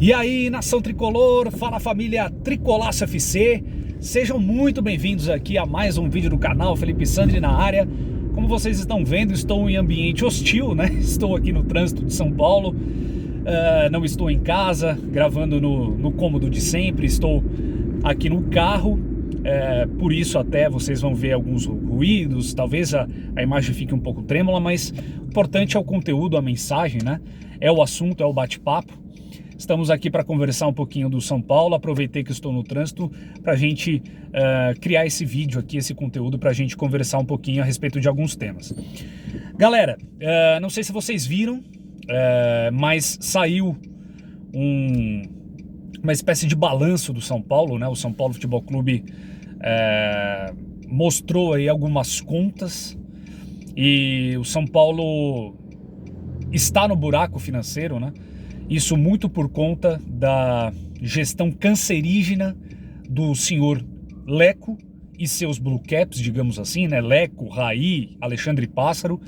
E aí, nação tricolor, fala família Tricolaço FC, sejam muito bem-vindos aqui a mais um vídeo do canal, Felipe Sandri na área. Como vocês estão vendo, estou em ambiente hostil, né? Estou aqui no trânsito de São Paulo, não estou em casa, gravando no cômodo de sempre, estou aqui no carro, por isso até vocês vão ver alguns ruídos, talvez a imagem fique um pouco trêmula, mas o importante é o conteúdo, a mensagem, né? É o assunto, é o bate-papo. Estamos aqui para conversar um pouquinho do São Paulo. Aproveitei que estou no trânsito para a gente criar esse vídeo aqui, esse conteúdo, para a gente conversar um pouquinho a respeito de alguns temas. Galera, não sei se vocês viram, mas saiu uma espécie de balanço do São Paulo, né? O São Paulo Futebol Clube mostrou aí algumas contas e o São Paulo está no buraco financeiro, né? Isso muito por conta da gestão cancerígena do senhor Leco e seus Blue Caps, digamos assim, né? Leco, Raí, Alexandre Pássaro.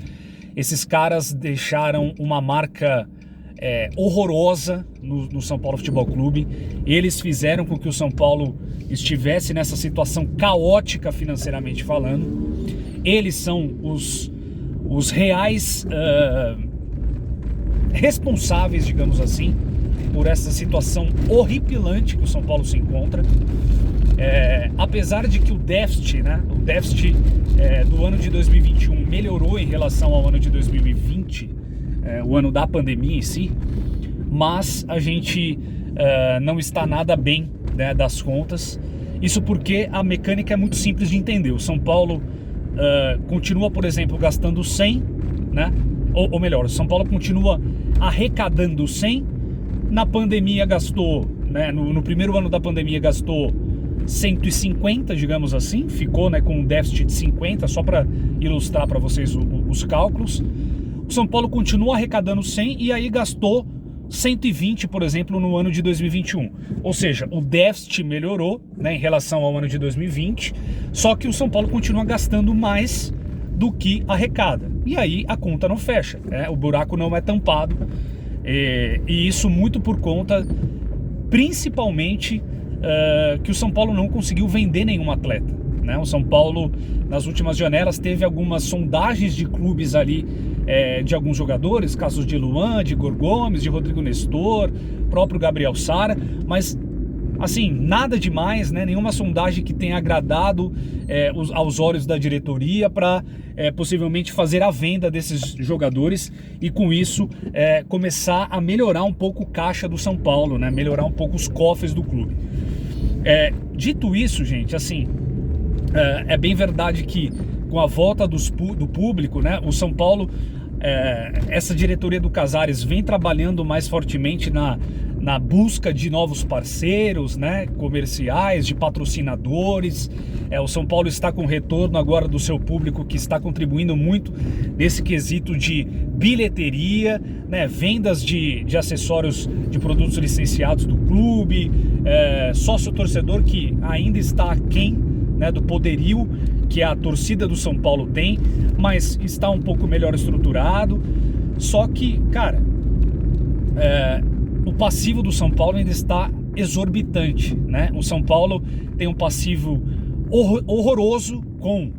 Esses caras deixaram uma marca horrorosa no São Paulo Futebol Clube. Eles fizeram com que o São Paulo estivesse nessa situação caótica financeiramente falando. Eles são os reais responsáveis, digamos assim, por essa situação horripilante que o São Paulo se encontra. Apesar de que o déficit do ano de 2021 melhorou em relação ao ano de 2020, o ano da pandemia em si, mas a gente não está nada bem, né, das contas. Isso porque a mecânica é muito simples de entender. O São Paulo continua, por exemplo, gastando 100, né? Ou melhor, o São Paulo continua arrecadando 100, na pandemia gastou, né, no primeiro ano da pandemia gastou 150, digamos assim, ficou, né, com um déficit de 50, só para ilustrar para vocês os cálculos. O São Paulo continua arrecadando 100 e aí gastou 120, por exemplo, no ano de 2021. Ou seja, o déficit melhorou, né, em relação ao ano de 2020, só que o São Paulo continua gastando mais do que arrecada. E aí a conta não fecha, né? O buraco não é tampado. E isso muito por conta, principalmente, que o São Paulo não conseguiu vender nenhum atleta, né? O São Paulo, nas últimas janelas, teve algumas sondagens de clubes ali, de alguns jogadores, casos de Luan, de Igor Gomes, de Rodrigo Nestor, próprio Gabriel Sara, mas assim, nada demais, né? Nenhuma sondagem que tenha agradado aos olhos da diretoria para possivelmente fazer a venda desses jogadores e com isso começar a melhorar um pouco o caixa do São Paulo, né? Melhorar um pouco os cofres do clube. Dito isso, gente, assim, é bem verdade que com a volta do público, né? O São Paulo, essa diretoria do Casares vem trabalhando mais fortemente na busca de novos parceiros, né, comerciais, de patrocinadores. O São Paulo está com retorno agora do seu público, que está contribuindo muito nesse quesito de bilheteria, né, vendas de acessórios de produtos licenciados do clube, sócio-torcedor que ainda está aquém, né, do poderio que a torcida do São Paulo tem, mas está um pouco melhor estruturado. Só que, cara, o passivo do São Paulo ainda está exorbitante, né? O São Paulo tem um passivo horroroso com,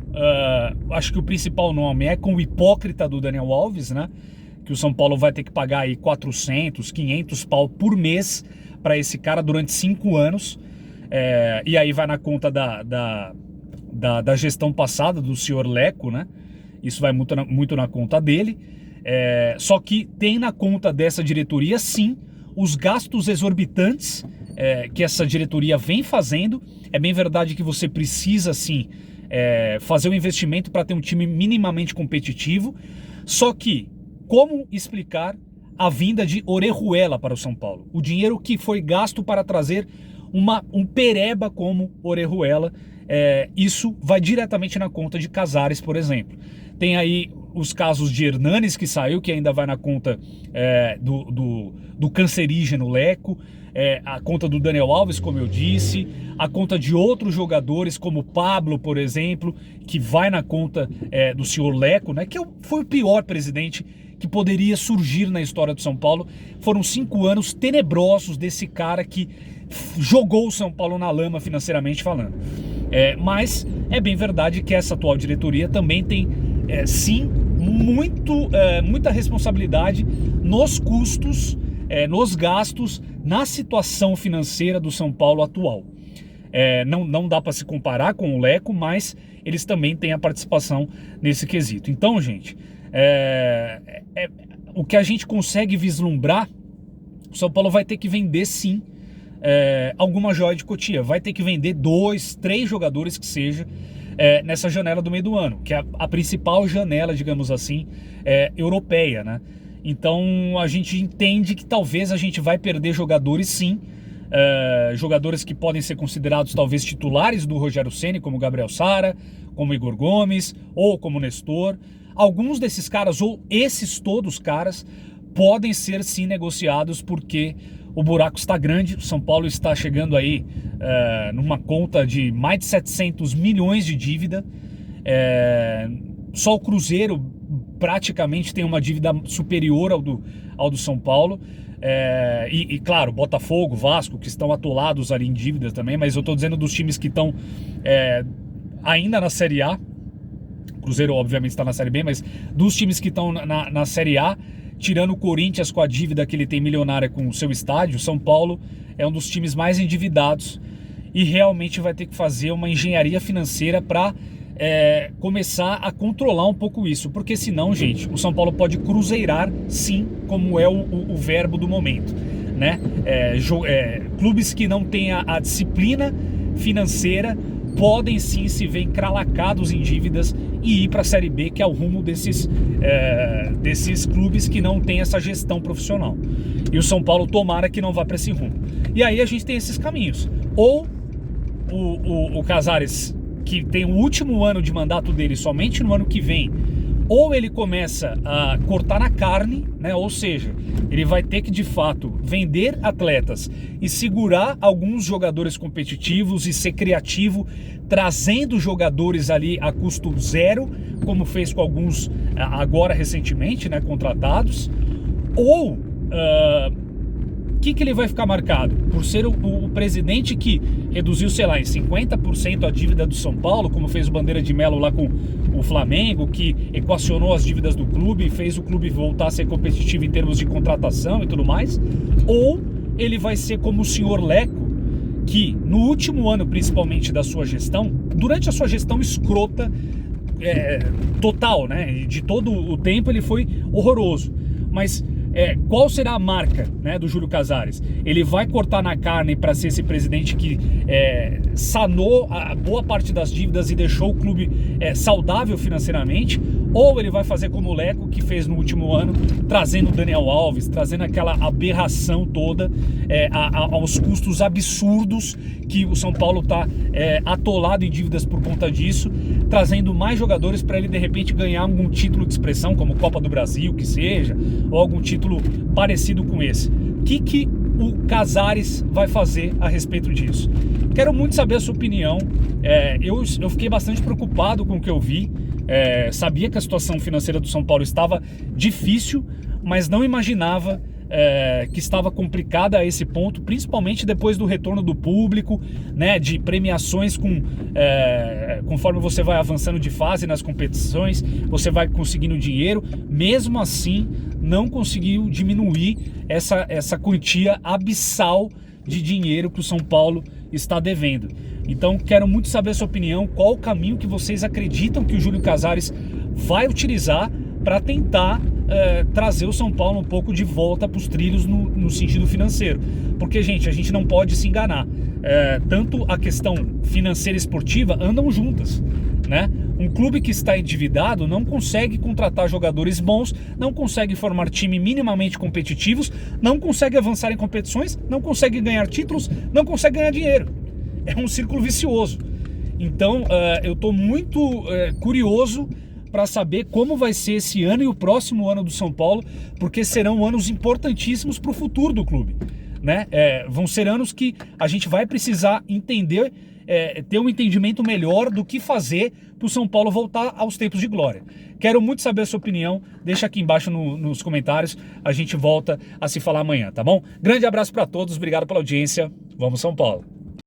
acho que o principal nome é com o hipócrita do Daniel Alves, né? Que o São Paulo vai ter que pagar aí 400, 500 pau por mês para esse cara durante 5 anos. E aí vai na conta da gestão passada do senhor Leco, né? Isso vai muito na conta dele. Só que tem na conta dessa diretoria, sim, os gastos exorbitantes que essa diretoria vem fazendo. É bem verdade que você precisa, sim, fazer um investimento para ter um time minimamente competitivo. Só que, como explicar a vinda de Orejuela para o São Paulo? O dinheiro que foi gasto para trazer um pereba como Orejuela, isso vai diretamente na conta de Casares, por exemplo. Tem aí os casos de Hernanes, que saiu, que ainda vai na conta do cancerígeno Leco, a conta do Daniel Alves, como eu disse, a conta de outros jogadores, como Pablo, por exemplo, que vai na conta do senhor Leco, né, que foi o pior presidente que poderia surgir na história do São Paulo. Foram 5 anos tenebrosos desse cara que jogou o São Paulo na lama financeiramente falando. Mas é bem verdade que essa atual diretoria também tem, sim, muita responsabilidade nos custos, nos gastos, na situação financeira do São Paulo atual. Não dá para se comparar com o Leco, mas eles também têm a participação nesse quesito. Então, gente, o que a gente consegue vislumbrar, o São Paulo vai ter que vender sim alguma joia de Cotia, vai ter que vender 2, 3 jogadores que seja nessa janela do meio do ano, que é a principal janela, digamos assim, europeia, né? Então a gente entende que talvez a gente vai perder jogadores sim, jogadores que podem ser considerados talvez titulares do Rogério Ceni, como Gabriel Sara, como Igor Gomes ou como Nestor. Alguns desses caras, ou esses todos caras, podem ser sim negociados, porque o buraco está grande. O São Paulo está chegando aí numa conta de mais de 700 milhões de dívida. Só o Cruzeiro praticamente tem uma dívida superior ao do São Paulo. E claro, Botafogo, Vasco, que estão atolados ali em dívidas também, mas eu estou dizendo dos times que estão ainda na Série A. O Cruzeiro obviamente está na Série B, mas dos times que estão na Série A, tirando o Corinthians com a dívida que ele tem milionária com o seu estádio, o São Paulo é um dos times mais endividados e realmente vai ter que fazer uma engenharia financeira para começar a controlar um pouco isso, porque senão, gente, o São Paulo pode cruzeirar sim, como é o verbo do momento, né? Clubes que não têm a disciplina financeira podem sim se ver encralacados em dívidas e ir para a Série B, que é o rumo desses clubes que não têm essa gestão profissional. E o São Paulo tomara que não vá para esse rumo. E aí a gente tem esses caminhos. Ou o Casares, que tem o último ano de mandato dele somente no ano que vem, ou ele começa a cortar na carne, né? Ou seja, ele vai ter que de fato vender atletas e segurar alguns jogadores competitivos e ser criativo, trazendo jogadores ali a custo zero, como fez com alguns agora recentemente, né, contratados. Ou o que ele vai ficar marcado? Por ser o presidente que reduziu, sei lá, em 50% a dívida do São Paulo, como fez o Bandeira de Melo lá com o Flamengo, que equacionou as dívidas do clube e fez o clube voltar a ser competitivo em termos de contratação e tudo mais. Ou ele vai ser como o senhor Leco, que no último ano, principalmente da sua gestão, durante a sua gestão escrota total, né? De todo o tempo ele foi horroroso. Mas qual será a marca, né, do Júlio Casares? Ele vai cortar na carne para ser esse presidente que sanou a boa parte das dívidas e deixou o clube saudável financeiramente? Ou ele vai fazer como o Leco, que fez no último ano, trazendo o Daniel Alves, trazendo aquela aberração toda aos custos absurdos que o São Paulo está atolado em dívidas por conta disso, trazendo mais jogadores para ele de repente ganhar algum título de expressão, como Copa do Brasil, que seja, ou algum título parecido com esse. O que o Casares vai fazer a respeito disso? Quero muito saber a sua opinião. Eu fiquei bastante preocupado com o que eu vi. Sabia que a situação financeira do São Paulo estava difícil, mas não imaginava que estava complicada a esse ponto, principalmente depois do retorno do público, né, de premiações conforme você vai avançando de fase nas competições, você vai conseguindo dinheiro. Mesmo assim, não conseguiu diminuir essa quantia abissal de dinheiro que o São Paulo está devendo. Então quero muito saber a sua opinião, qual o caminho que vocês acreditam que o Júlio Casares vai utilizar para tentar trazer o São Paulo um pouco de volta para os trilhos no sentido financeiro. Porque, gente, a gente não pode se enganar. Tanto a questão financeira e esportiva andam juntas, né? Um clube que está endividado não consegue contratar jogadores bons, não consegue formar time minimamente competitivos, não consegue avançar em competições, não consegue ganhar títulos, não consegue ganhar dinheiro. É um círculo vicioso. Então eu estou muito curioso para saber como vai ser esse ano e o próximo ano do São Paulo, porque serão anos importantíssimos para o futuro do clube, né? Vão ser anos que a gente vai precisar entender ter um entendimento melhor do que fazer para o São Paulo voltar aos tempos de glória. Quero muito saber a sua opinião, deixa aqui embaixo nos comentários, a gente volta a se falar amanhã, tá bom? Grande abraço para todos, obrigado pela audiência, vamos São Paulo!